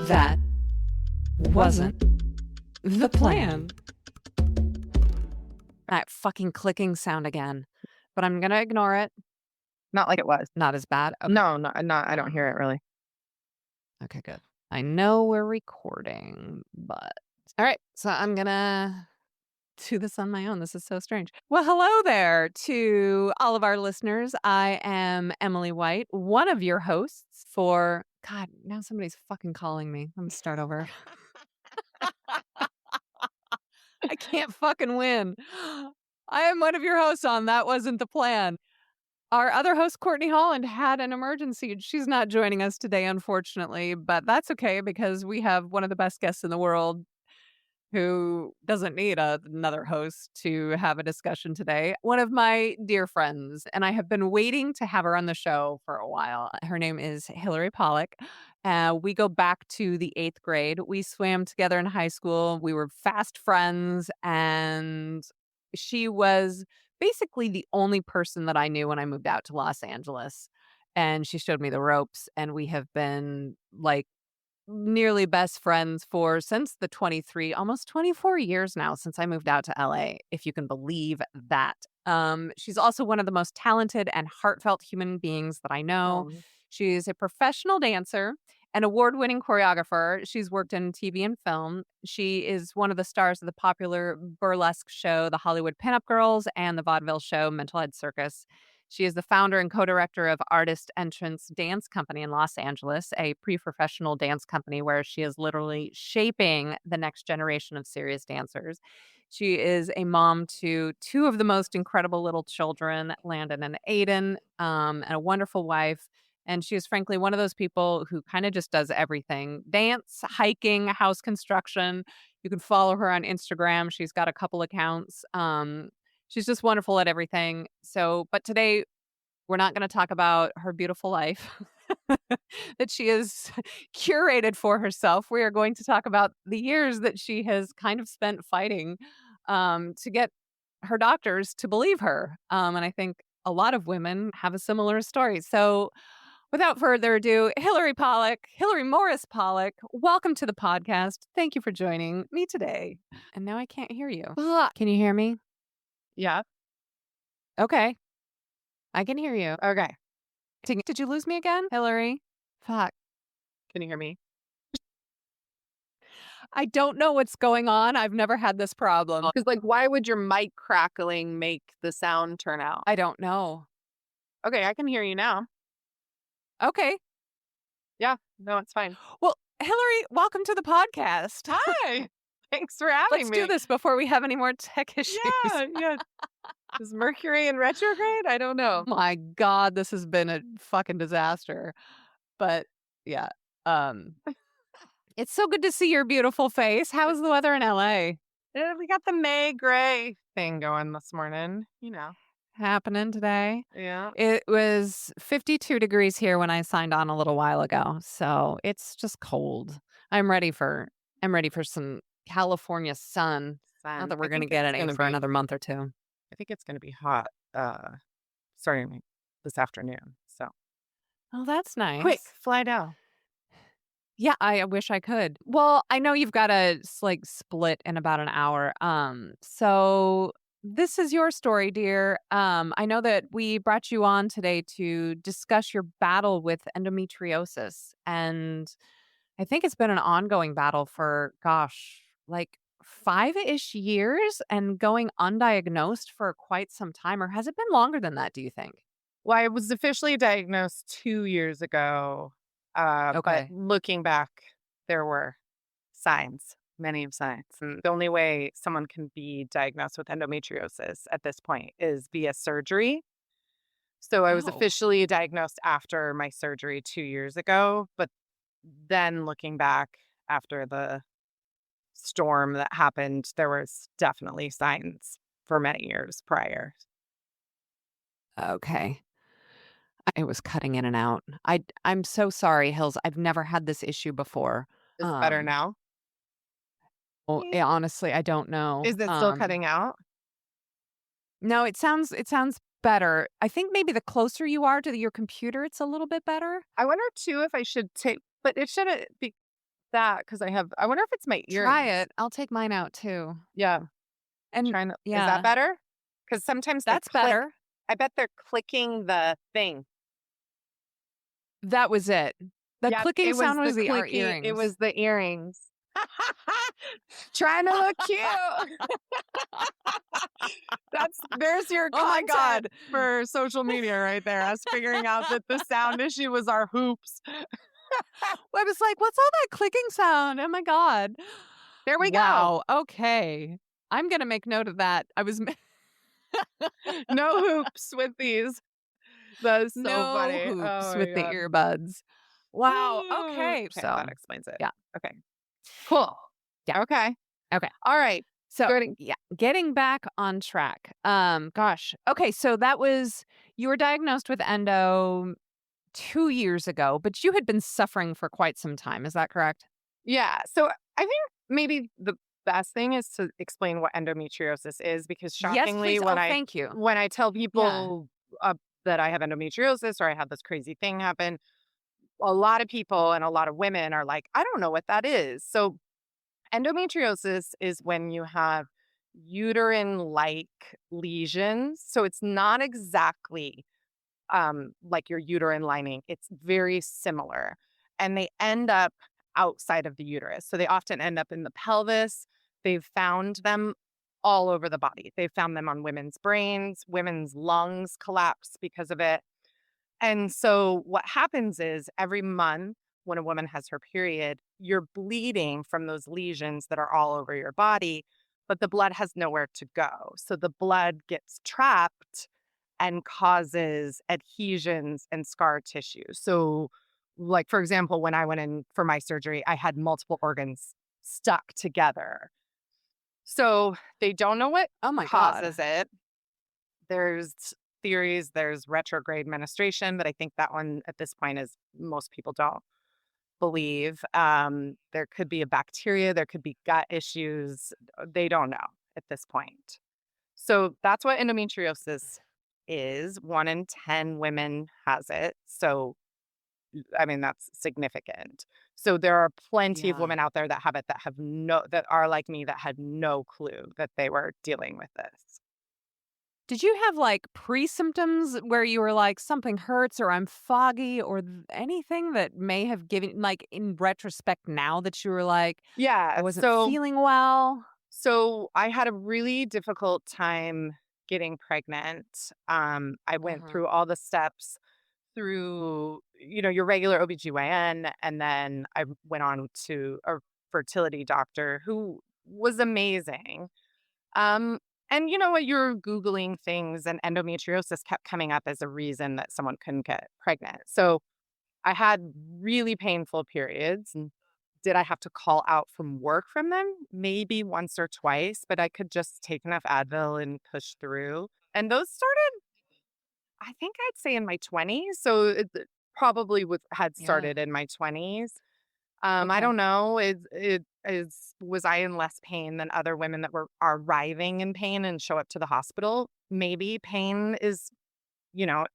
That wasn't the plan. That fucking clicking sound again. But I'm going to ignore it. Not like it was. Not as bad. Okay. No, I don't hear it really. Okay, good. I know we're recording, but all right. So I'm going to do this on my own. This is so strange. Well, hello there to all of our listeners. I am Emily White, one of your hosts for... God, now somebody's fucking calling me. Let me start over. I can't fucking win. I am one of your hosts on That Wasn't the Plan. Our other host, Courtney Holland, had an emergency. She's not joining us today, unfortunately, but that's okay because we have one of the best guests in the world who doesn't need another host to have a discussion today. One of my dear friends, and I have been waiting to have her on the show for a while. Her name is Hilary Pawlik. We go back to the 8th grade. We swam together in high school. We were fast friends, and she was basically the only person that I knew when I moved out to Los Angeles. And she showed me the ropes, and we have been like nearly best friends for since the 23, almost 24 years now since I moved out to LA, if you can believe that. She's also one of the most talented and heartfelt human beings that I know. She's a professional dancer, an award-winning choreographer. She's worked in TV and film. She is one of the stars of the popular burlesque show, the Hollywood Pinup Girls, and the vaudeville show, Mental Head Circus. She is the founder and co-director of Artist Entrance Dance Company in Los Angeles, a pre-professional dance company where she is literally shaping the next generation of serious dancers. She is a mom to two of the most incredible little children, Landon and Aiden, and a wonderful wife. And she is frankly one of those people who kind of just does everything. Dance, hiking, house construction. You can follow her on Instagram. She's got a couple accounts. She's just wonderful at everything. But today we're not going to talk about her beautiful life that she has curated for herself. We are going to talk about the years that she has kind of spent fighting to get her doctors to believe her. And I think a lot of women have a similar story. So without further ado, Hilary Morris Pawlik, welcome to the podcast. Thank you for joining me today. And now I can't hear you. Can you hear me? Yeah. Okay. I can hear you. Okay. Did you lose me again, Hilary? Fuck. Can you hear me? I don't know what's going on. I've never had this problem. Because why would your mic crackling make the sound turn out? I don't know. Okay, I can hear you now. Okay. Yeah. No, it's fine. Well, Hilary, welcome to the podcast. Hi. Thanks for having Let's me. do this before we have any more tech issues. Yeah. Is Mercury in retrograde? I don't know. Oh my God, this has been a fucking disaster. But yeah. It's so good to see your beautiful face. How's the weather in LA? We got the May gray thing going this morning, Happening today. Yeah. It was 52 degrees here when I signed on a little while ago. So it's just cold. I'm ready for some California sun. Not that we're going to get any for another month or two. I think it's going to be hot starting this afternoon. So. Oh, that's nice. Quick, fly down. Yeah, I wish I could. Well, I know you've got to split in about an hour. So this is your story, dear. I know that we brought you on today to discuss your battle with endometriosis. And I think it's been an ongoing battle for, 5-ish years and going undiagnosed for quite some time. Or has it been longer than that, do you think? Well, I was officially diagnosed 2 years ago. Okay. But looking back, there were many signs. And the only way someone can be diagnosed with endometriosis at this point is via surgery. So I was officially diagnosed after my surgery 2 years ago. But then looking back after the storm that happened, there was definitely signs for many years prior. Okay. It was cutting in and out. I'm so sorry, Hills. I've never had this issue before. Is it better now? Well, honestly, I don't know. Is it still cutting out? No, it sounds better. I think maybe the closer you are to your computer, it's a little bit better. I wonder too if I should take, but it shouldn't be. that because I wonder if it's my Try earrings. it. I'll take mine out too. Yeah, And trying to is that yeah, better? Because sometimes they that's click. better. I bet they're clicking the thing. That was it. The Yep, clicking sound was it our was earrings. the earrings. Trying to look cute. There's your Oh my content god. for social media right there, us figuring out that the sound issue was our hoops. I was like, "What's all that clicking sound? Oh my god." There we go. Wow, okay. I'm gonna make note of that. I was No hoops with these. That's so no funny. hoops Oh with my the god. earbuds. Wow, okay. Okay, So, that explains it. yeah, Okay, cool. yeah, Okay. okay. All right. So, Good. yeah, getting back on track. Gosh. Okay, so that was you were diagnosed with endo 2 years ago, but you had been suffering for quite some time, is that correct? Yeah. So I think maybe the best thing is to explain what endometriosis is because Yes, shockingly, please. Oh, thank you. when I tell Yeah. people that I have endometriosis or I had this crazy thing happen, a lot of people and a lot of women are like, I don't know what that is. So endometriosis is when you have uterine like lesions. So it's not exactly like your uterine lining. It's very similar. And they end up outside of the uterus. So they often end up in the pelvis. They've found them all over the body. They've found them on women's brains, women's lungs collapse because of it. And so what happens is every month when a woman has her period, you're bleeding from those lesions that are all over your body, but the blood has nowhere to go. So the blood gets trapped and causes adhesions and scar tissue. So, like, for example, when I went in for my surgery, I had multiple organs stuck together. So they don't know what Oh my god. causes it. There's theories, there's retrograde menstruation, but I think that one at this point is most people don't believe. There could be a bacteria, there could be gut issues. They don't know at this point. So that's what endometriosis is. 1 in 10 women has it. So, I mean, that's significant. So there are plenty of Yeah. women out there that have it that are like me that had no clue that they were dealing with this. Did you have, like, pre-symptoms where you were like, "Something hurts," or "I'm foggy," or anything that may have given like, in retrospect now that you were like, "I Yeah. wasn't feeling well?" So I had a really difficult time getting pregnant. I went Mhm. through all the steps through, your regular OBGYN, and then I went on to a fertility doctor who was amazing. Um, and you know what? You're Googling things, and endometriosis kept coming up as a reason that someone couldn't get pregnant. So I had really painful periods. And did I have to call out from work from them? Maybe once or twice, but I could just take enough Advil and push through. And those started, I think I'd say in my 20s. So it probably had Yeah. started in my 20s. I Okay. don't know. Was I in less pain than other women that are writhing in pain and show up to the hospital? Maybe you know,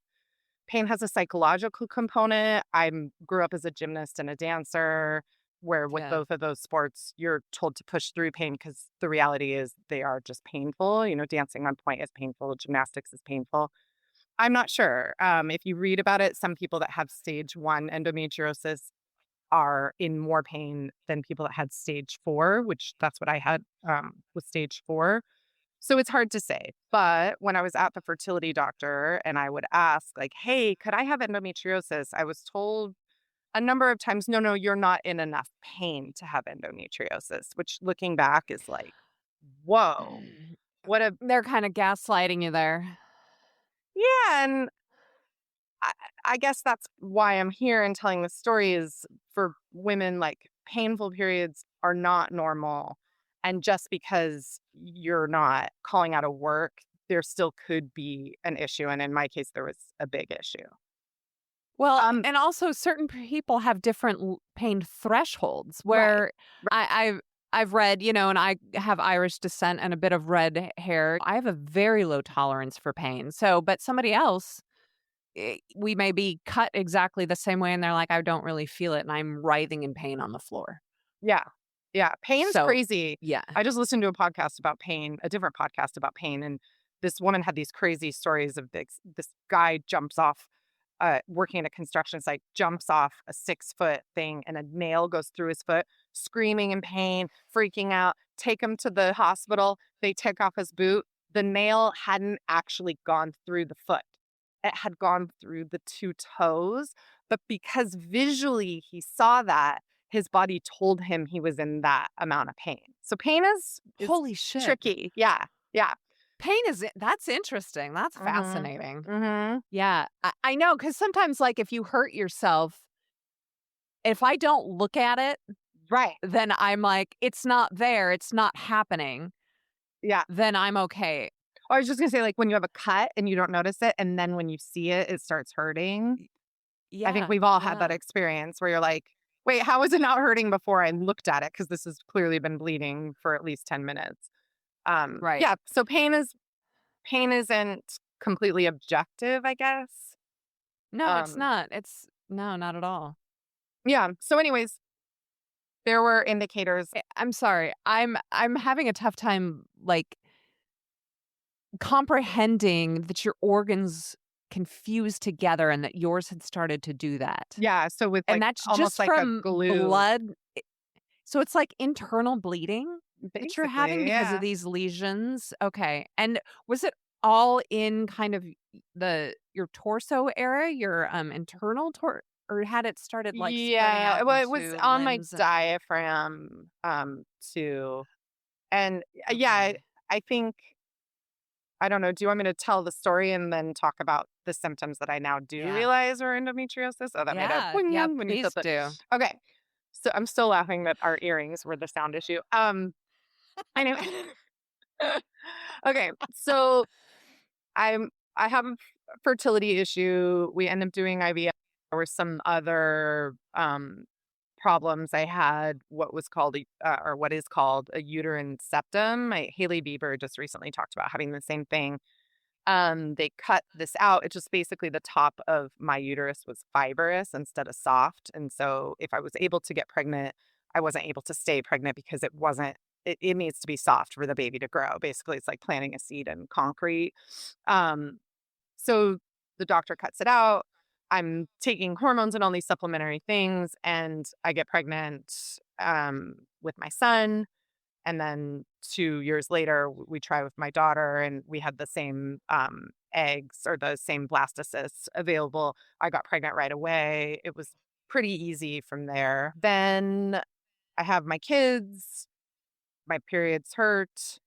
pain has a psychological component. I grew up as a gymnast and a dancer, where with Yeah. both of those sports, you're told to push through pain because the reality is they are just painful. Dancing on point is painful, gymnastics is painful. I'm not sure. If you read about it, some people that have stage 1 endometriosis are in more pain than people that had stage 4, which that's what I had with stage 4. So it's hard to say. But when I was at the fertility doctor and I would ask, like, hey, could I have endometriosis? I was told a number of times, no, no, you're not in enough pain to have endometriosis, which looking back is like, whoa, what a, They're kinda gaslighting you there. yeah. And I, I guess that's why I'm here and telling this story is for women, like painful periods are not normal. And just because you're not calling out of work, there still could be an issue. And in my case, there was a big issue. Well, Um, and also certain people have different pain thresholds right. where I've read, and I have Irish descent and a bit of red hair. I have a very low tolerance for pain. So, but somebody else, we may be cut exactly the same way and they're like, I don't really feel it and I'm writhing in pain on the floor. Yeah. Yeah. Pain's So, crazy. yeah. I just listened to a podcast about pain, a different podcast about pain, and this woman had these crazy stories of this guy jumps off, working at a construction site, jumps off a 6-foot thing, and a nail goes through his foot, screaming in pain, freaking out. Take him to the hospital. They take off his boot. The nail hadn't actually gone through the foot. It had gone through the 2 toes, but because visually he saw that, his body told him he was in that amount of pain. So pain is Holy shit. tricky. Yeah. Yeah. Pain is that's interesting. That's Mhm. fascinating. Mhm. Yeah. I know because sometimes, like, if you hurt yourself, if I don't look at it, Right. then I'm like, "It's not there. It's not happening." Yeah. Then I'm okay. I was just gonna say, like, when you have a cut and you don't notice it, and then when you see it, it starts hurting. Y I think yeah, we've all had that yeah. experience where you're like, "Wait, how is it not hurting before I looked at it? Because this has clearly been bleeding for at least 10 minutes." Right. Yeah, so pain isn't completely objective, I guess. No, it's Um, not. It's no, not at all. yeah, so anyways, there were indicators. I'm sorry. I'm having a tough time, like, comprehending that your organs can fuse together and that yours had started to do that. Yeah, so with, And like, that's almost just like a from glue, blood. So it's like internal bleeding that you're having basically, because of yeah. these lesions? Okay. And was it all in kind of the your torso area, your, internal or had it started, like, spreading Yeah, out well, it was into on my limbs? diaphragm, too, and, yeah, Okay. I think I don't know, do you want me to tell the story and then talk about the symptoms that I now do Yeah. realize are endometriosis? Oh, that made a Yeah, yeah, boing when you said please that. do. Okay, so I'm still laughing that our earrings were the sound issue. Anyway. Okay, so I have a fertility issue. We end up doing IVF. There were some other problems. I had what was called or what is called a uterine septum. Haley Bieber just recently talked about having the same thing. They cut this out. It's just basically the top of my uterus was fibrous instead of soft. And so if I was able to get pregnant, I wasn't able to stay pregnant because it needs to be soft for the baby to grow. Basically, it's like planting a seed in concrete. Um, so the doctor cuts it out. I'm taking hormones and all these supplementary things, and I get pregnant with my son. And then 2 years later, we try with my daughter, and we had the same, eggs or the same blastocysts available. I got pregnant right away. It was pretty easy from there. Then I have my kids, my periods hurt.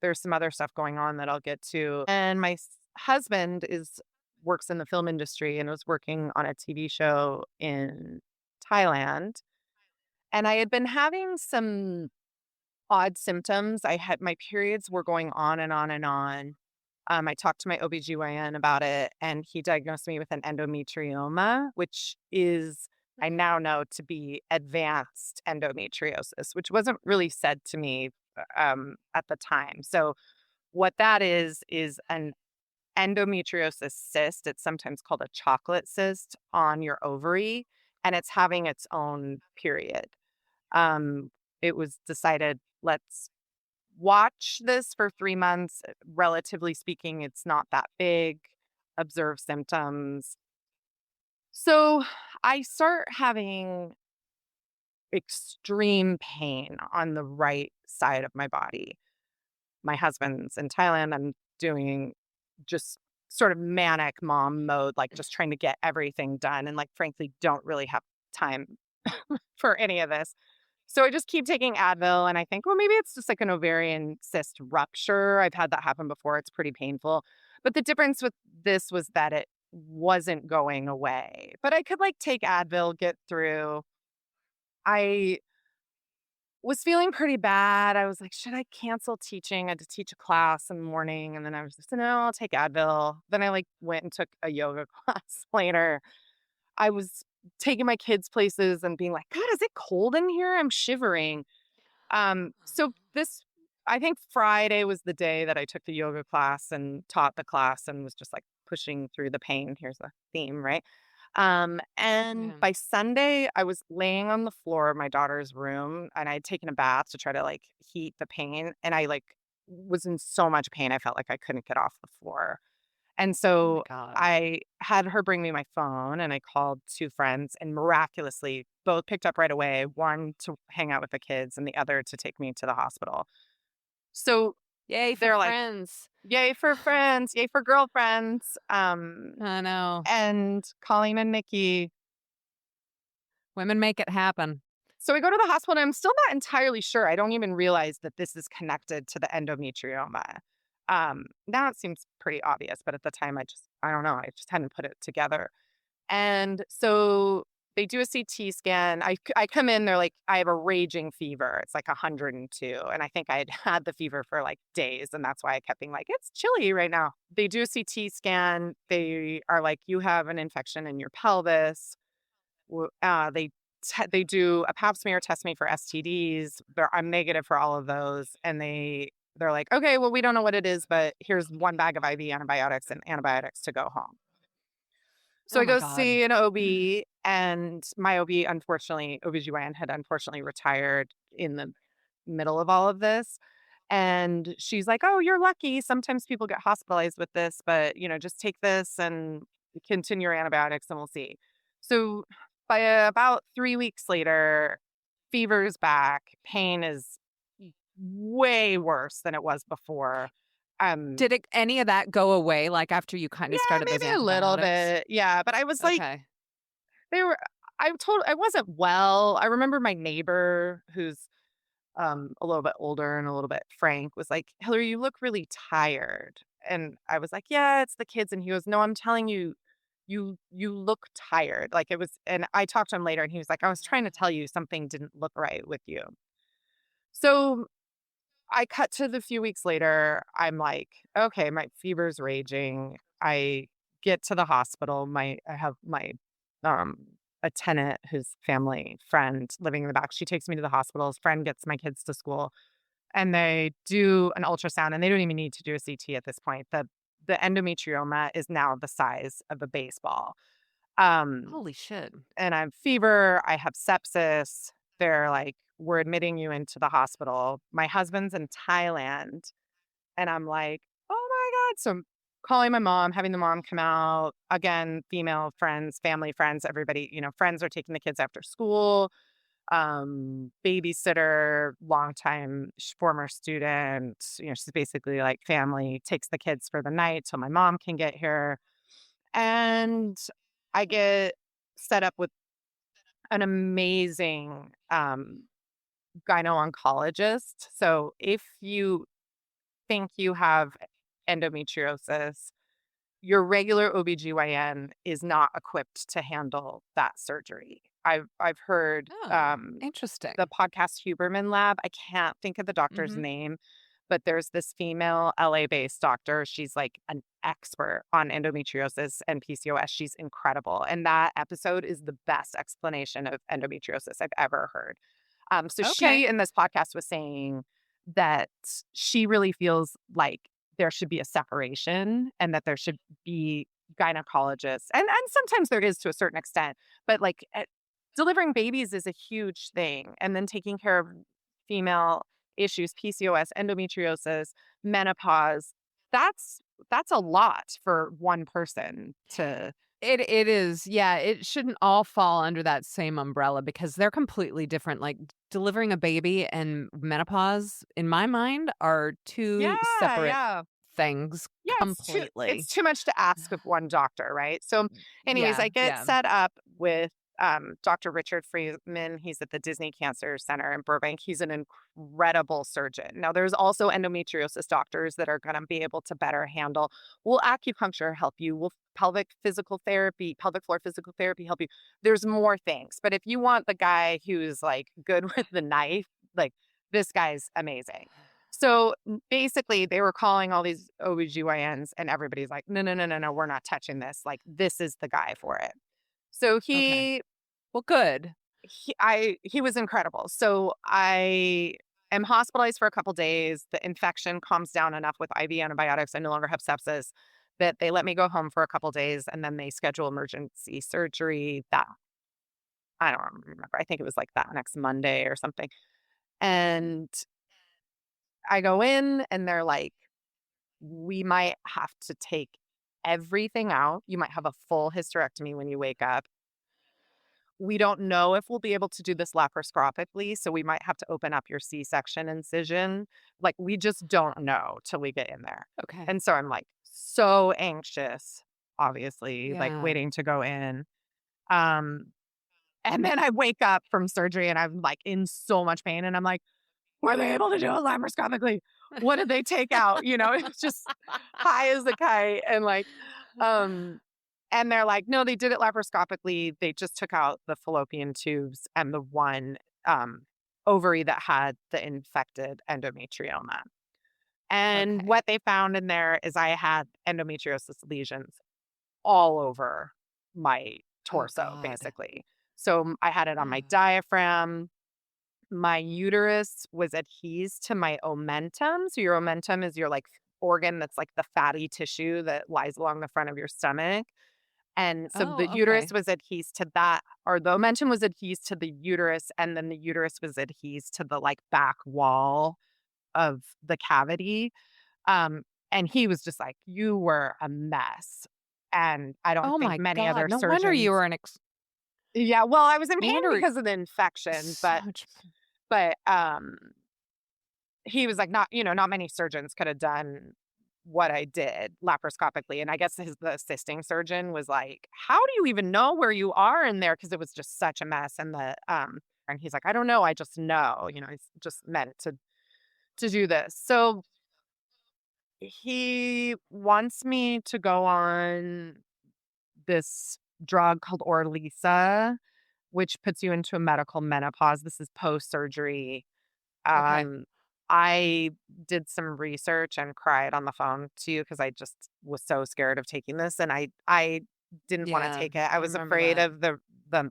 There's some other stuff going on that I'll get to. And my husband is works in the film industry and was working on a TV show in Thailand. And I had been having some odd symptoms. My periods were going on and on and on. I talked to my OBGYN about it, and he diagnosed me with an endometrioma, which is, I now know to be advanced endometriosis, which wasn't really said to me at the time. So, what that is an endometriosis cyst. It's sometimes called a chocolate cyst on your ovary, and it's having its own period. Um, it was decided, let's watch this for 3 months. Relatively speaking, it's not that big. Observe symptoms. So I start having extreme pain on the right side of my body. My husband's in Thailand. I'm doing just sort of manic mom mode, like just trying to get everything done and, like, frankly, don't really have time for any of this. So I just keep taking Advil and I think, well, maybe it's just like an ovarian cyst rupture. I've had that happen before. It's pretty painful. But the difference with this was that it wasn't going away. But I could, like, take Advil, get through. I was feeling pretty bad. I was like, should I cancel teaching? I had to teach a class in the morning. And then I was just, no, I'll take Advil. Then I, like, went and took a yoga class later. I was taking my kids places and being like, God, is it cold in here? I'm shivering. So this I think Friday was the day that I took the yoga class and taught the class and was just, like, pushing through the pain. Here's the theme, right? And Yeah. by Sunday, I was laying on the floor of my daughter's room and I had taken a bath to try to like heat the pain. And I like was in so much pain. I felt like I couldn't get off the floor. And Oh my so god. I had her bring me my phone and I called two friends and miraculously both picked up right away, one to hang out with the kids and the other to take me to the hospital. So Yay for they're like, friends. yay for friends, yay for girlfriends. I know. And Colleen and Nikki. Women make it happen. So I go to the hospital and I'm still not entirely sure. I don't even realize that this is connected to the endometrioma. Now it seems pretty obvious, but at the time I don't know. I just hadn't put it together. And so they do a CT scan. I come in, they're like, I have a raging fever. It's like 102. And I think I had had the fever for like days. And that's why I kept being like, it's chilly right now. They do a CT scan. They are like, you have an infection in your pelvis. They do a pap smear, test me for STDs. I'm negative for all of those. And they're like, okay, well, we don't know what it is, but here's one bag of IV antibiotics and antibiotics to go home. So Oh I my go god. see an OB, and my OB, unfortunately, OBGYN had unfortunately retired in the middle of all of this. And she's like, oh, you're lucky. Sometimes people get hospitalized with this, but, just take this and continue your antibiotics and we'll see. So by about 3 weeks later, fever's back. Pain is way worse than it was before. Um, Did any of that go away, like, after you kinda yeah, started those maybe a little antibiotics? bit. Yeah. But I was like, Okay. they were, I wasn't well. I remember my neighbor who's a little bit older and a little bit frank was like, Hillary, you look really tired. And I was like, yeah, it's the kids. And he goes, no, I'm telling you, you look tired. Like it was, and I talked to him later and he was like, I was trying to tell you something didn't look right with you. So I cut to the few weeks later. I'm like, okay, my fever's raging. I get to the hospital. I have my um a tenant whose family friend living in the back. She takes me to the hospital. His friend gets my kids to school and they do an ultrasound and they don't even need to do a CT at this point. The endometrioma is now the size of a baseball. Um Holy shit. and I have fever, I have sepsis. They're like, we're admitting you into the hospital. My husband's in Thailand. And I'm like, oh my God. So I'm calling my mom, having the mom come out. Again, female friends, family friends, everybody, friends are taking the kids after school. Babysitter, longtime former student, she's basically like family, takes the kids for the night till my mom can get here. And I get set up with an amazing gyno-oncologist. So if you think you have endometriosis, your regular OBGYN is not equipped to handle that surgery. I've heard Oh, interesting. the podcast Huberman Lab. I can't think of the doctor's Mhm. name, but there's this female LA-based doctor. She's like an expert on endometriosis and PCOS. She's incredible. And that episode is the best explanation of endometriosis I've ever heard. So Okay. she in this podcast was saying that she really feels like there should be a separation and that there should be gynecologists. And sometimes there is to a certain extent, but like delivering babies is a huge thing. And then taking care of female issues, PCOS, endometriosis, menopause, that's that's a lot for one person to. It is, yeah, it shouldn't all fall under that same umbrella because they're completely different, like, delivering a baby and menopause, in my mind, are 2 Yeah, separate yeah. things Yeah, it's completely. too much to ask of one doctor, right? So, anyways, Yeah, I get yeah. set up with Dr. Richard Freeman. He's at the Disney Cancer Center in Burbank. He's an incredible surgeon. Now, there's also endometriosis doctors that are going to be able to better handle. Will acupuncture help you? Will pelvic floor physical therapy help you? There's more things, but if you want the guy who's like good with the knife, like this guy's amazing. So basically, they were calling all these OBGYNs and everybody's like, no, no, no, no, no, we're not touching this. Like, this is the guy for it. So Okay. Well, good. he was incredible. So I am hospitalized for a couple days. The infection calms down enough with IV antibiotics. I no longer have sepsis. that they let me go home for a couple days and then they schedule emergency surgery that I don't remember. I think it was like that next Monday or something. And I go in and they're like, we might have to take everything out. You might have a full hysterectomy when you wake up. We don't know if we'll be able to do this laparoscopically, so we might have to open up your C-section incision. Like, we just don't know till we get in there. Okay. And so I'm like so anxious, obviously, like Yeah. waiting to go in. Um, and then I wake up from surgery and I'm like in so much pain and I'm like, were they able to do it laparoscopically? What did they take out? It's just high as a kite and like, um, and they're like, no, they did it laparoscopically. They just took out the fallopian tubes and the one ovary that had the infected endometrioma. And Okay. what they found in there is I had endometriosis lesions all over my Oh torso, God. basically. So I had it on my diaphragm. My uterus was adhesed to my omentum. So your omentum is your like organ that's like the fatty tissue that lies along the front of your stomach. And so the Oh, uterus okay. was adhesed to that, or the omentum was adhesed to the uterus, and then the uterus was adhesed to the like back wall of the cavity. Um, and he was just like, you were a mess. And I don't Oh think my many God. other No wonder you surgeons. were Yeah, well, I was in no pain wonder because of the infection, so but much. but um he was like, not many surgeons could have done what I did laparoscopically. And I guess the assisting surgeon was like, how do you even know where you are in there? Because it was just such a mess. And he's like, I don't know, I just know, he's just meant to do this. So he wants me to go on this drug called Orlisa, which puts you into a medical menopause. This is post-surgery. Okay. Um, I did some research and cried on the phone to you because I just was so scared of taking this, and I didn't wanna Yeah. take it. I I was remember afraid that. of the,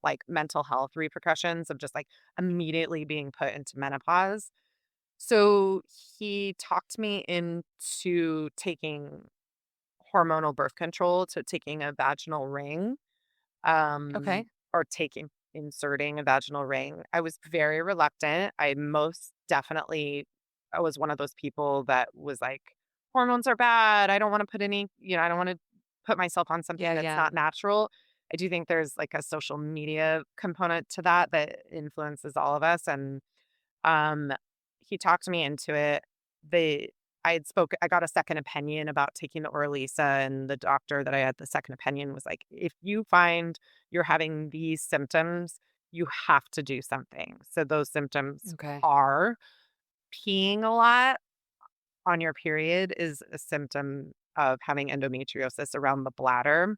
like, mental health repercussions of just, like, immediately being put into menopause. So, he talked me into taking hormonal birth control, to taking a vaginal ring, Okay. or inserting a vaginal ring. I was very reluctant. I was one of those people that was like, hormones are bad. I don't want to put I don't want to put myself on something Yeah, that's yeah. not natural. I do think there's like a social media component to that influences all of us. And um, he talked me into it. They I got a second opinion about taking the Oralisa, and the doctor that I had the second opinion was like, if you find you're having these symptoms, you have to do something. So those symptoms Okay. are peeing a lot on your period is a symptom of having endometriosis around the bladder.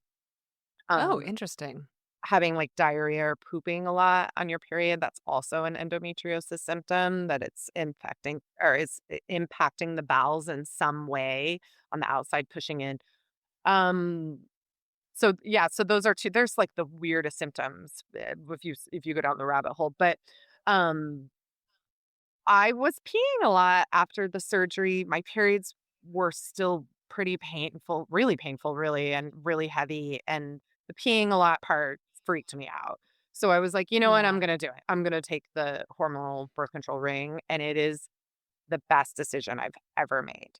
Oh, Um, interesting. Having, like, diarrhea or pooping a lot on your period, that's also an endometriosis symptom that it's infecting or is impacting the bowels in some way on the outside, pushing in. Um, so, yeah, so those are 2 there's, like, the weirdest symptoms, if you go down the rabbit hole, but, um, I was peeing a lot after the surgery. My periods were still pretty painful, really, and really heavy. And the peeing a lot part freaked me out. So I was like, you know what? I'm Yeah. going to do it. I'm going to take the hormonal birth control ring. And it is the best decision I've ever made.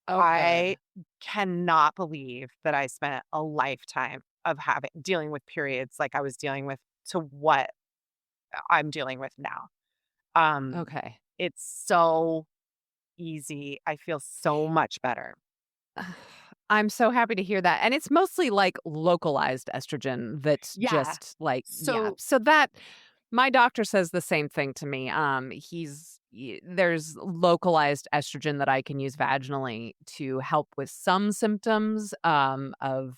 Oh, I good. cannot believe that I spent a lifetime of dealing with periods like I was dealing with to what I'm dealing with now. Um, Okay. it's so easy. I feel so much better. I'm so happy to hear that, and it's mostly, like, localized estrogen that's Yeah. just, like yeah, So so that my doctor says the same thing to me, there's localized estrogen that I can use vaginally to help with some symptoms, of,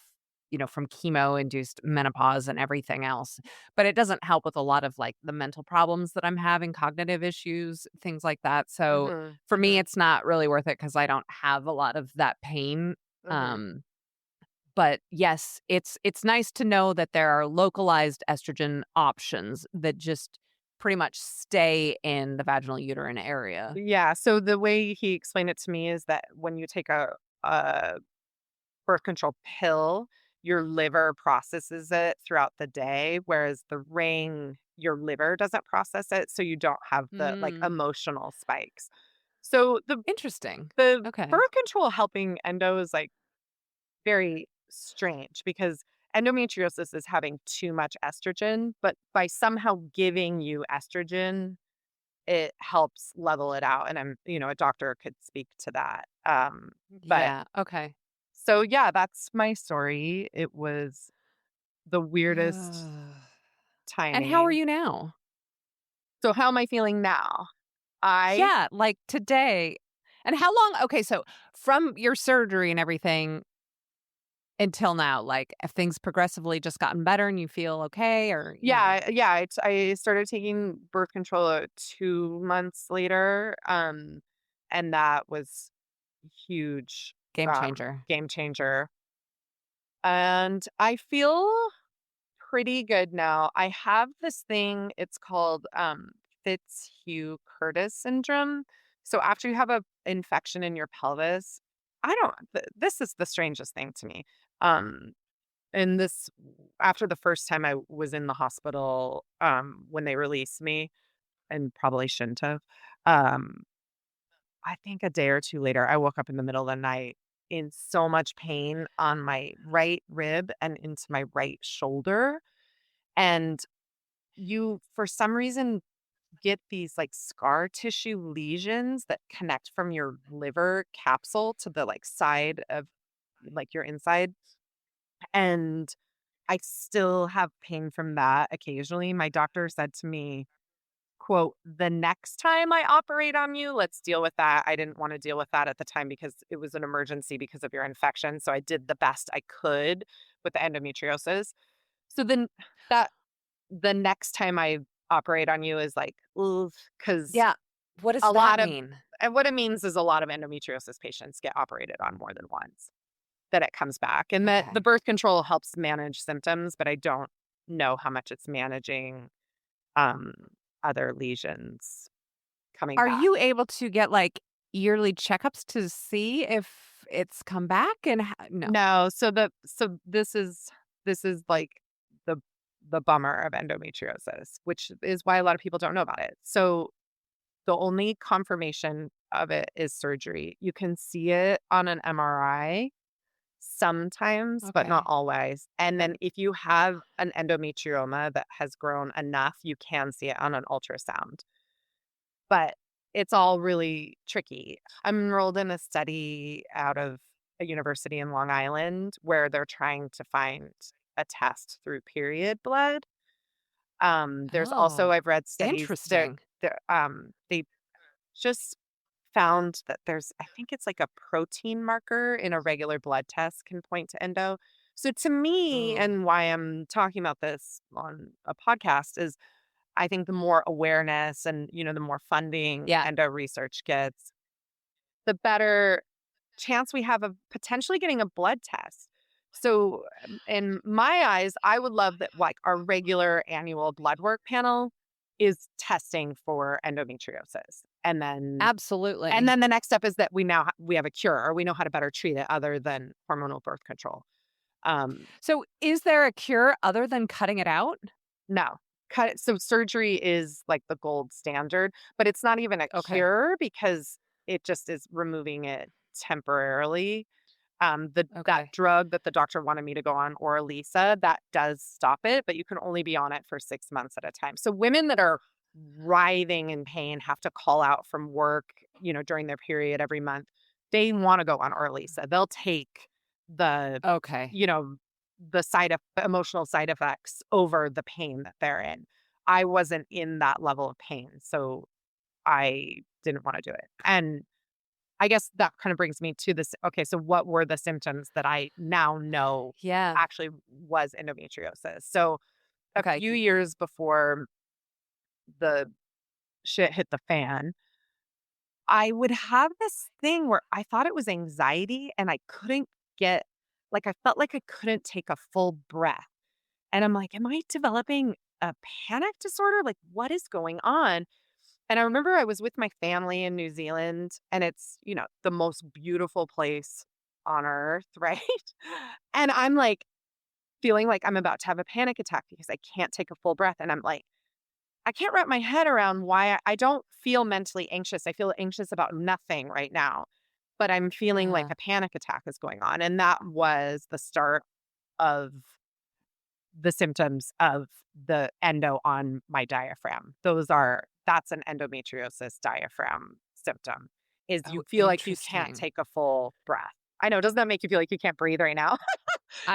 from chemo-induced menopause and everything else, but it doesn't help with a lot of, like, the mental problems that I'm having, cognitive issues, things like that, so mhm, for me, mhm, it's not really worth it because I don't have a lot of that pain, mhm. um, but yes, it's nice to know that there are localized estrogen options that just pretty much stay in the vaginal uterine area. Yeah, so the way he explained it to me is that when you take a birth control pill, your liver processes it throughout the day, whereas the ring, your liver doesn't process it, so you don't have the, like, Mm. emotional spikes. So Interesting. the Okay. birth control helping endo is, like, very strange because endometriosis is having too much estrogen, but by somehow giving you estrogen, it helps level it out, and a doctor could speak to that. But Yeah. Okay. so, yeah, that's my story. It was the weirdest And how are timing. you now? So how am I feeling now? I Yeah, like today. And how long okay, so from your surgery and everything until now, like, have things progressively just gotten better and you feel okay or, Yeah, I started taking birth control, 2 months later, and that was huge, game changer? game changer, and I feel pretty good now. I have this thing, it's called, Fitzhugh-Curtis syndrome. So after you have a infection in your pelvis, I don't this is the strangest thing to me. Um, and this after the first time I was in the hospital, when they released me, and probably shouldn't have, um, I think a day or 2 later, I woke up in the middle of the night in so much pain on my right rib and into my right shoulder, and you, for some reason, get these, like, scar tissue lesions that connect from your liver capsule to the, like, side of, like, your inside, and I still have pain from that occasionally. My doctor said to me, quote, "The next time I operate on you, let's deal with that." I didn't wanna deal with that at the time because it was an emergency because of your infection, so I did the best I could with the endometriosis. So then that the next time I operate on you is like, because Yeah. What does a that lot of mean? and what it means is a lot of endometriosis patients get operated on more than once, that it comes back, and that the Okay. birth control helps manage symptoms, but I don't know how much it's managing, um, other lesions coming Are back. you able to get, like, yearly checkups to see if it's come back and ho no. No, so this is like the bummer of endometriosis, which is why a lot of people don't know about it. So the only confirmation of it is surgery. You can see it on an MRI sometimes, but not Okay. always. And then if you have an endometrioma that has grown enough, you can see it on an ultrasound. But it's all really tricky. I'm enrolled in a study out of a university in Long Island where they're trying to find a test through period blood. There's also, Oh, I've read studies that interesting. they just found that there's, I think it's like a protein marker in a regular blood test can point to endo. So to me, Mm. and why I'm talking about this on a podcast is I think the more awareness and, the more funding Yeah. endo research gets, the better chance we have of potentially getting a blood test. So, in my eyes, I would love that, like, our regular annual blood work panel is testing for endometriosis. And Absolutely. then the next step is that we have a cure, or we know how to better treat it other than hormonal birth control. Um, So, is there a cure other than cutting it out? no. So surgery is like the gold standard, but it's not even a Okay. cure because it just is removing it temporarily. That Okay. drug that the doctor wanted me to go on, Oralisa, that does stop it, but you can only be on it for 6 months at a time. So women that are writhing in pain, have to call out from work, during their period every month, they wanna go on Oralisa. They'll take the, Okay. you know, the emotional side effects over the pain that they're in. I wasn't in that level of pain, so I didn't wanna do it. And I guess that kind of brings me to this. Okay, so what were the symptoms that I now know Yeah. actually was endometriosis? So a Okay. few years before the shit hit the fan, I would have this thing where I thought it was anxiety and I couldn't get, like, I felt like I couldn't take a full breath. And I'm like, am I developing a panic disorder? Like, what is going on? And I remember I was with my family in New Zealand, and it's, the most beautiful place on earth, right? And I'm like feeling like I'm about to have a panic attack because I can't take a full breath. And I'm like, I can't wrap my head around why I don't feel mentally anxious. I feel anxious about nothing right now, but I'm feeling like Uh-huh. a panic attack is going on. And that was the start of the symptoms of the endo on my diaphragm. That's an endometriosis diaphragm symptom is Oh, you feel like you can't interesting. take a full breath. I know, doesn't that make you feel like you can't breathe right now?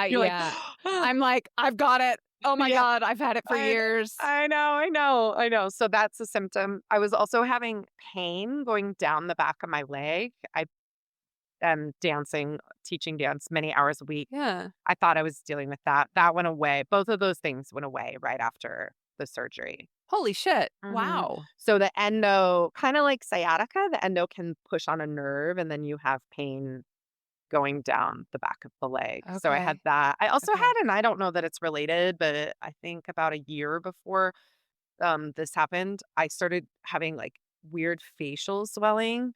You're like, Yeah. I'm like, "I've got it. Oh my yeah, god, I've had it for I years." I know. So that's a symptom. I was also having pain going down the back of my leg. I am dancing, teaching dance many hours a week. Yeah. I thought I was dealing with that. That went away. Both of those things went away right after the surgery. Holy shit. Mhm. Wow. So the endo, kind of like sciatica, the endo can push on a nerve and then you have pain going down the back of the leg. So I had Okay. that. I also had, Okay. and I don't know that it's related, but I think about a year before this happened, I started having like weird facial swelling.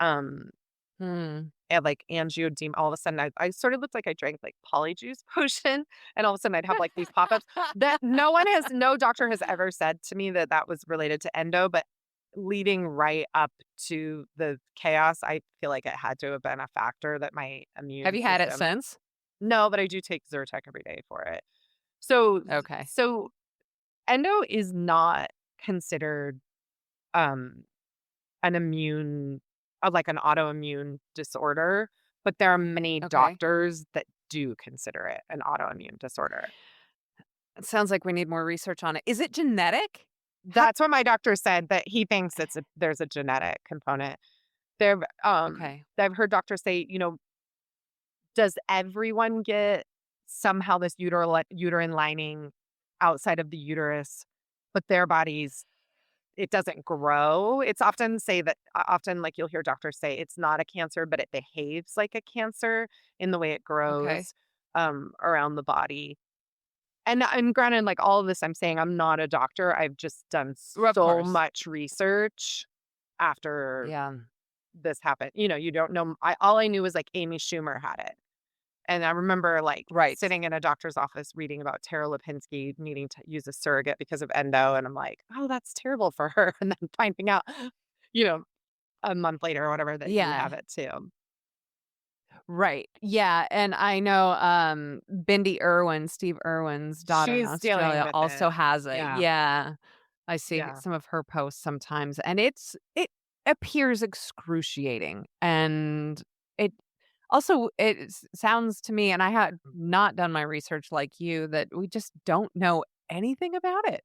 Um, Hmm. and like angioedema, all of a sudden I sort of looked like I drank like polyjuice potion, and all of a sudden I'd have like these pop-ups that no doctor has ever said to me that that was related to endo, but leading right up to the chaos, I feel like it had to have been a factor that my Have immune you had it system. since? No, but I do take Zyrtec every day for it. So Okay. so endo is not considered um an immune like an autoimmune disorder, but there are many Okay. doctors that do consider it an autoimmune disorder. It sounds like we need more research on it. Is it genetic? How That's what my doctor said, that he thinks there's a genetic component. There Okay. I've heard doctors say, does everyone get somehow this uterine lining outside of the uterus, but their bodies it doesn't grow. It's often say that often like you'll hear doctors say it's not a cancer, but it behaves like a cancer in the way it Okay. grows around the body. And granted, like all of this, I'm saying I'm not a doctor. I've just done Of so course. much research after Yeah. this happened. You don't know. All I knew was like Amy Schumer had it. And I remember, like, Right. sitting in a doctor's office reading about Tara Lipinski needing to use a surrogate because of endo, and I'm like, "Oh, that's terrible for her," and then finding out, you know, a month later or whatever that you Yeah. have it too. Right. Yeah, and I know, Bindi Irwin, Steve Irwin's daughter in She's dealing Australia with also it. has it. Yeah, Yeah. I see yeah. some of her posts sometimes, and it appears excruciating, and it also sounds to me, and I had not done my research like you, that we just don't know anything about it.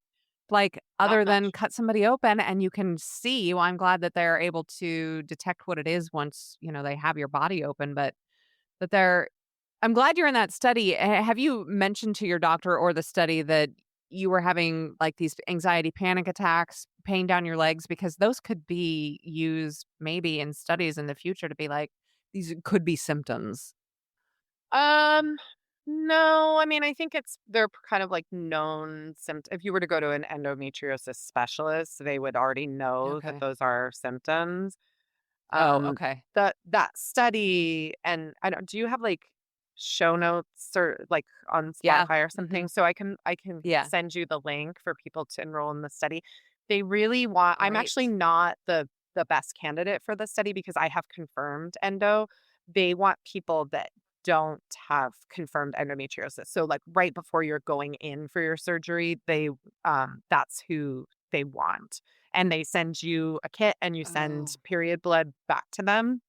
Like, Not other than much. cut somebody open and you can see, well, I'm glad that they're able to detect what it is once, they have your body open, but that they're I'm glad you're in that study. Have you mentioned to your doctor or the study that you were having, like, these anxiety panic attacks, pain down your legs? Because those could be used maybe in studies in the future to be like, these could be symptoms. Um, no, I mean, I think they're kind of like known symptoms. If you were to go to an endometriosis specialist, they would already know that Okay. those are symptoms. Oh, Um, okay. that study, and I don't do you have, like, show notes or, like, on Yeah. Spotify or something? Mhm. So I can Yeah. send you the link for people to enroll in the study. They really want I'm actually Great. not the best candidate for the study because I have confirmed endo. They want people that don't have confirmed endometriosis. So, like, right before you're going in for your surgery, that's who they want, and they send you a kit and you send Oh. period blood back to them,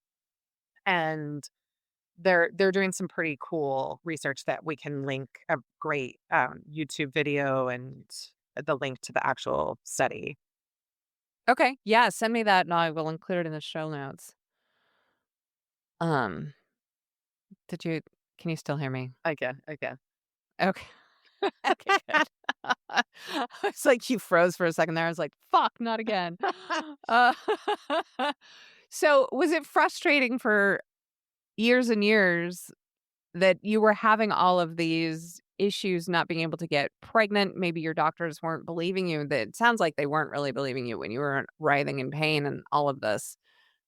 and they're doing some pretty cool research that we can link a great YouTube video and the link to the actual study. Okay. Yeah, send me that and I will include it in the show notes. Um, did you can you still hear me? Again. Okay. Okay, good. It's like you froze for a second there. I was like, "Fuck, not again." Uh, so, was it frustrating for years and years that you were having all of these issues not being able to get pregnant? Maybe your doctors weren't believing you. That it sounds like they weren't really believing you when you were writhing in pain and all of this.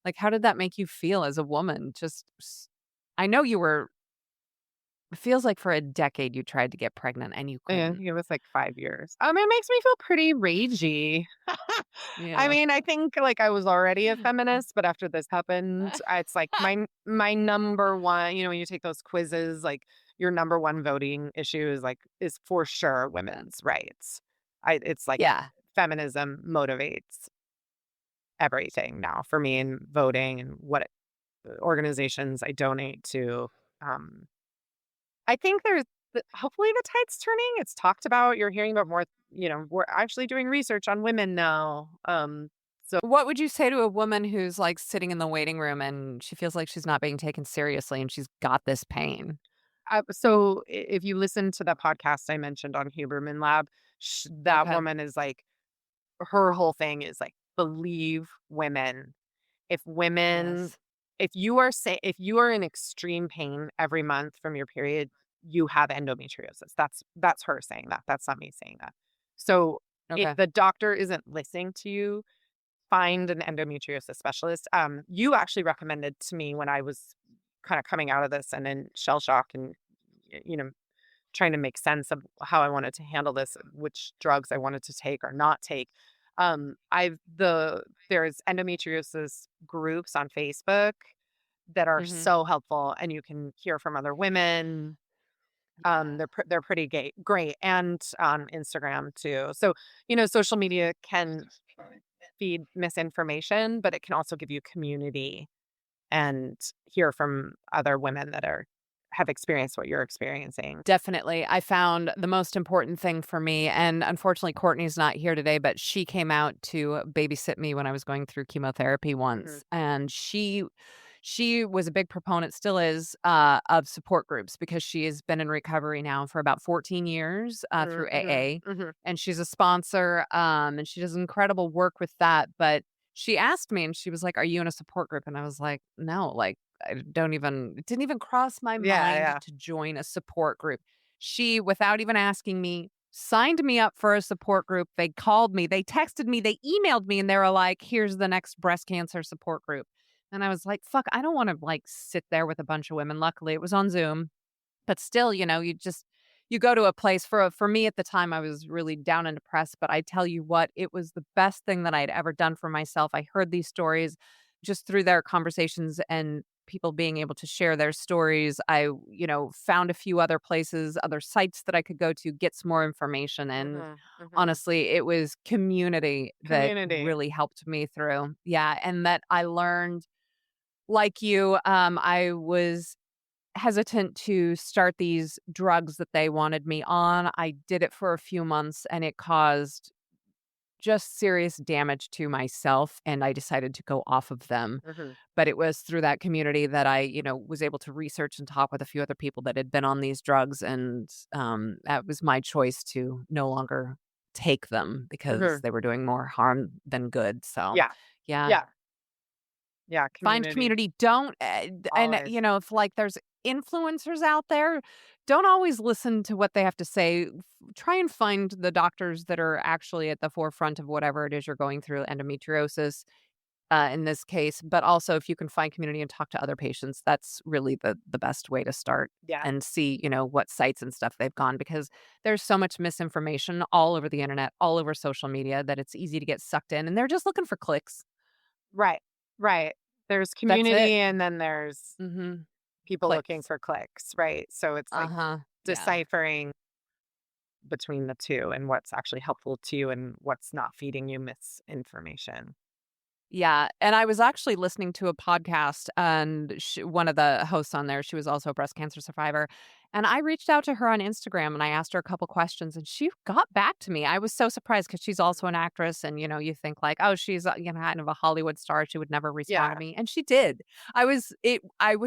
Like, how did that make you feel as a woman? Just I know you were it feels like for a decade you tried to get pregnant and you I couldn't. think it was like 5 years. It makes me feel pretty ragey. I Yeah. mean, I think, like, I was already a feminist, but after this happened, it's like my number one, when you take those quizzes, like, your number one voting issue is for sure women's rights. It's like Yeah. feminism motivates everything now for me in voting and what organizations I donate to. Um, I think hopefully the tide's turning. It's talked about. You're hearing about more. We're actually doing research on women now. So What would you say to a woman who's, like, sitting in the waiting room and she feels like she's not being taken seriously and she's got this pain? if you listen to the podcast I mentioned on Huberman Lab, that Okay. woman is like, her whole thing is like, believe women. If women, Yes. if you are in extreme pain every month from your period, you have endometriosis. That's her saying that. That's not me saying that. So if Okay. the doctor isn't listening to you, find an endometriosis specialist. You actually recommended to me when I was kind of coming out of this and in shell shock and you know trying to make sense of how I wanted to handle this, which drugs I wanted to take or not take. There's endometriosis groups on Facebook that are Mhm. so helpful, and you can hear from other women. Yeah. They're pretty great, and on Instagram too. So social media can feed misinformation, but it can also give you community and hear from other women that have experienced what you're experiencing. Definitely. I found the most important thing for me, and unfortunately, Courtney's not here today, but she came out to babysit me when I was going through chemotherapy Mhm, once, and she was a big proponent, still is, of support groups because she has been in recovery now for about 14 years through mhm, mhm, AA, mhm. and she's a sponsor, and she does incredible work with that. But she asked me, and she was like, "Are you in a support group?" And I was like, "No, like, I don't even it didn't even cross my Yeah, mind yeah. to join a support group." She, without even asking me, signed me up for a support group. They called me, they texted me, they emailed me, and they were like, "Here's the next breast cancer support group." And I was like, "Fuck, I don't wanna, like, sit there with a bunch of women." Luckily, it was on Zoom. But still, you go to a place for me at the time, I was really down and depressed, but I tell you what, it was the best thing that I'd ever done for myself. I heard these stories just through their conversations and people being able to share their stories. I, found a few other places, other sites that I could go to get some more information, and Mhm, mhm. honestly, it was community that Community. really helped me through. Yeah, and that I learned, like you, I was hesitant to start these drugs that they wanted me on. I did it for a few months and it caused just serious damage to myself, and I decided to go off of them. Mhm, But it was through that community that I, was able to research and talk with a few other people that had been on these drugs, and that was my choice to no longer take them because mhm. they were doing more harm than good. So, Yeah, yeah. yeah, yeah, Find community, community, don't and, always. if, like, there's influencers out there, don't always listen to what they have to say. Try and find the doctors that are actually at the forefront of whatever it is you're going through, endometriosis, in this case, but also if you can find community and talk to other patients, that's really the best way to start Yeah, and see, what sites and stuff they've gone, because there's so much misinformation all over the internet, all over social media, that it's easy to get sucked in, and they're just looking for clicks. right, right. There's That's it. community and then there's Mhm. people looking Clicks. for clicks, right? So it's like Uh-huh. Yeah. deciphering between the 2 and what's actually helpful to you and what's not feeding you misinformation. Yeah, and I was actually listening to a podcast, and one of the hosts on there, she was also a breast cancer survivor, and I reached out to her on Instagram, and I asked her a couple questions, and she got back to me. I was so surprised because she's also an actress, and, you think like, "Oh, she's, kind of a Hollywood star, she would never respond to Yeah. me," and she did. I was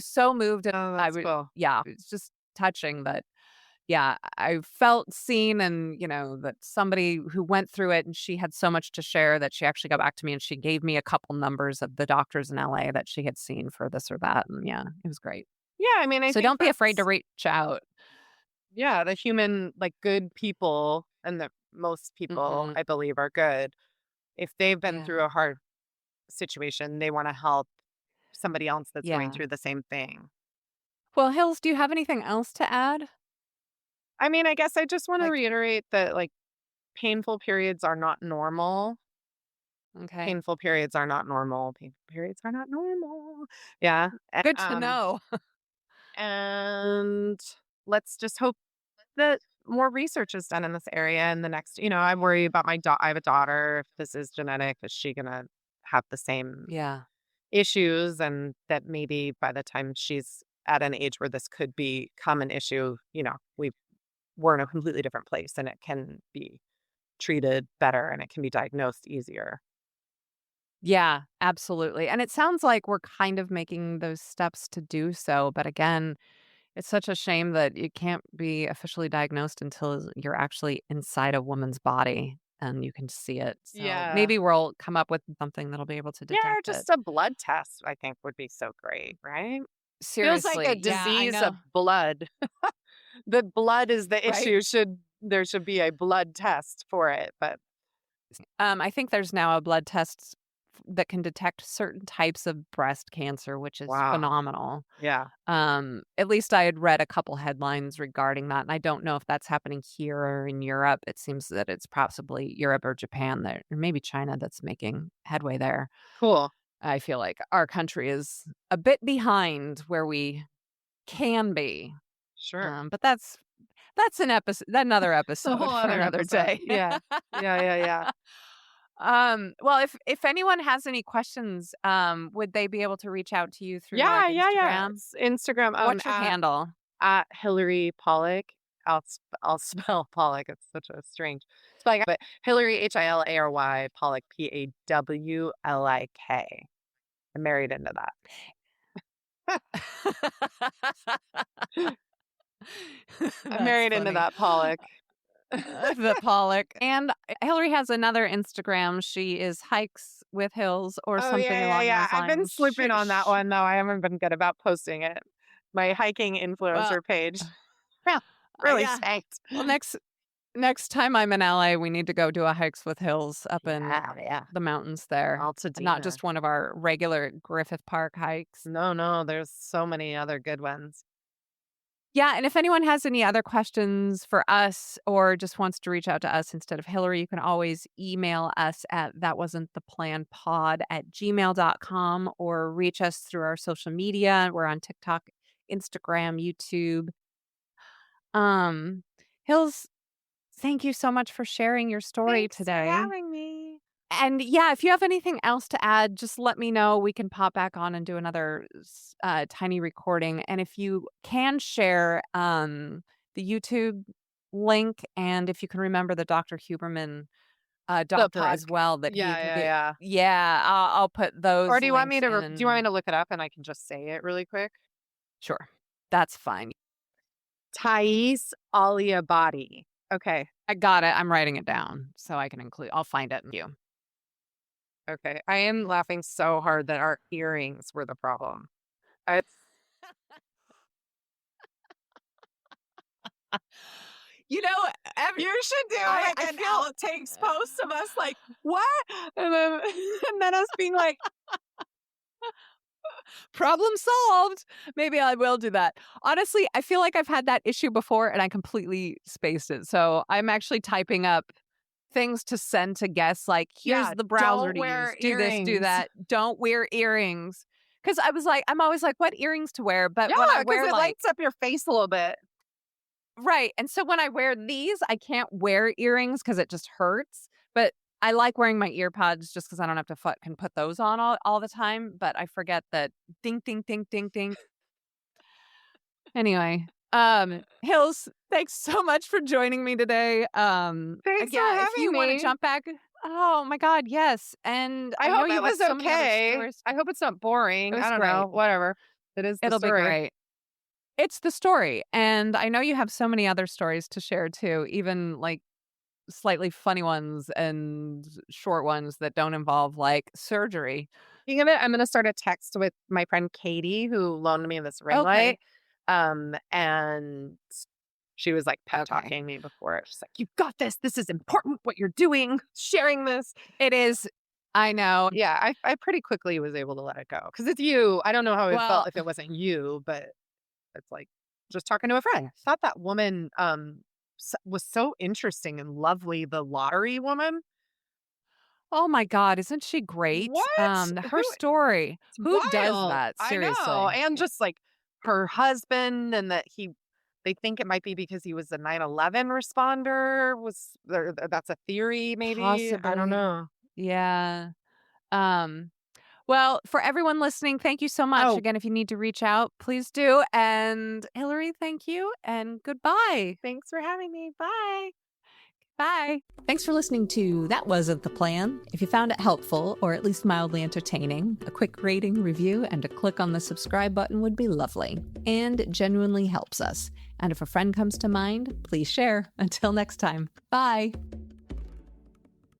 so moved, and Oh, I that's would cool. yeah, it's just touching that. Yeah, I felt seen, and, that somebody who went through it and she had so much to share that she actually got back to me and she gave me a couple numbers of the doctors in LA that she had seen for this or that, and yeah, it was great. Yeah, I mean, I So think don't be afraid to that's reach out. yeah, the human, like, good people, and the most people, Mhm. I believe, are good. If they've been Yeah. through a hard situation, they wanna help somebody else that's going Yeah. through the same thing. Well, Hills, do you have anything else to add? I mean, I guess I just want to Like, reiterate that, like, painful periods are not normal. okay, Painful periods are not normal. Painful periods are not normal. Yeah. good to know. And let's just hope that more research is done in this area in the next, I worry about my daughter. I have a daughter. If this is genetic, is she going to have the same Yeah. issues? And that maybe by the time she's at an age where this could become an issue, we're in a completely different place and it can be treated better and it can be diagnosed easier. Yeah, absolutely. And it sounds like we're kind of making those steps to do so. But again, it's such a shame that you can't be officially diagnosed until you're actually inside a woman's body and you can see it. So Yeah. maybe we'll come up with something that'll be able to Yeah, or detect it. just a blood test, I think would be so great, right? Feels like a Seriously. Yeah, I disease of know. blood. The blood is the Right? issue. There should be a blood test for it, but I think there's now a blood test that can detect certain types of breast cancer, which is wow. phenomenal. Yeah. At least I had read a couple headlines regarding that, and I don't know if that's happening here or in Europe. It seems that it's possibly Europe or Japan that or maybe China that's making headway there. Cool. I feel like our country is a bit behind where we can be. Sure. But that's another It's a episode whole for other another episode. day. Yeah. Yeah, yeah, yeah. Well, if anyone has any questions, would they be able to reach out to you through like Yeah, yeah, yeah. Instagram? It's Instagram, What's your handle? at Hilary Pawlik. I'll spell Pollock. It's such a strange spelling, but Hilary Hilary Pollock Pawlik. I'm married into that. I'm That's married into funny. that Pollock. The Pollock. And Hillary has another Instagram. She is Hikes with Hills or Oh something yeah, yeah, along yeah. those I've been lines. sleeping on that one though. I haven't been good about posting it. My hiking Well, influencer page. Well, really yeah. spanked. Well, next time I'm in LA, we need to go do a Hikes with Hills up in Yeah, yeah. the mountains there. Not Altadena. just one of our regular Griffith Park hikes. No, no, there's so many other good ones. Yeah, and if anyone has any other questions for us or just wants to reach out to us instead of Hillary, you can always email us at thatwasn'ttheplanpod@gmail.com or reach us through our social media. We're on TikTok, Instagram, YouTube. Um, Hills, thank you so much for sharing your story Thanks for today. having me. And yeah, if you have anything else to add, just let me know. We can pop back on and do another tiny recording. And if you can share the YouTube link, and if you can remember the Dr. Huberman The doctor pod. as well, that he Yeah, yeah, get, yeah. yeah, I'll put Or those links do you want me in. to look it up and I can just say it really quick? Sure, that's fine. Thais Aliabadi. Okay. I got it. I'm writing it down so I can include. I'll find it in you. Okay. I am laughing so hard that our earrings were the problem. I You know, You should do like I an feel outtakes post of us like, "What?" And then and then us being like, problem solved. Maybe I will do that. Honestly, I feel like I've had that issue before and I completely spaced it. So I'm actually typing up things to send to guests like, here's "Yeah, the browser don't to use. wear Do this, do earrings." that. Don't wear earrings. Cause I was like, I'm always like, what earrings to wear? But Yeah, when I because wear it like, lights up your face a little bit. right. And so when I wear these, I can't wear earrings because it just hurts. But I like wearing my ear pods just because I don't have to fucking put those on all the time. But I forget that ding, ding, ding, ding, ding. Anyway, Hills, thanks so much for joining me today. Thanks for Yeah, if you having want to me. jump back, oh my God, yes. And I I know hope you it have was so many other okay. stories. I hope it's not It boring. I was don't know, great. whatever. It is the It'll be story. great. It's the story. And I know you have so many other stories to share too, even like slightly funny ones and short ones that don't involve like surgery. I'm gonna start a text with my friend Katie, who loaned me this ring light. Okay. And she was like pep Okay. talking me before it. She's like, "You've got this. This is important. What you're doing, sharing this." It is. I know. Yeah, I pretty quickly was able to let it go because it's you. I don't know how it felt Well, if it wasn't you, but It's like just talking to a friend. I thought that woman was so interesting and lovely. The lottery woman. Oh my god, isn't she great? What? Her story. It's Who does wild. that? I know. Seriously. And just like her husband, and that they think it might be because he was a 9/11 responder. That's a theory, maybe. I don't Possibly. know. Yeah. Um, well, for everyone listening, thank you so much. Oh, Again, if you need to reach out, please do. And Hillary, thank you and goodbye. thanks for having me. Bye. Bye. Thanks for listening to That Wasn't the Plan. If you found it helpful or at least mildly entertaining, a quick rating, review, and a click on the subscribe button would be lovely. And it genuinely helps us. And if a friend comes to mind, please share. Until next time, bye.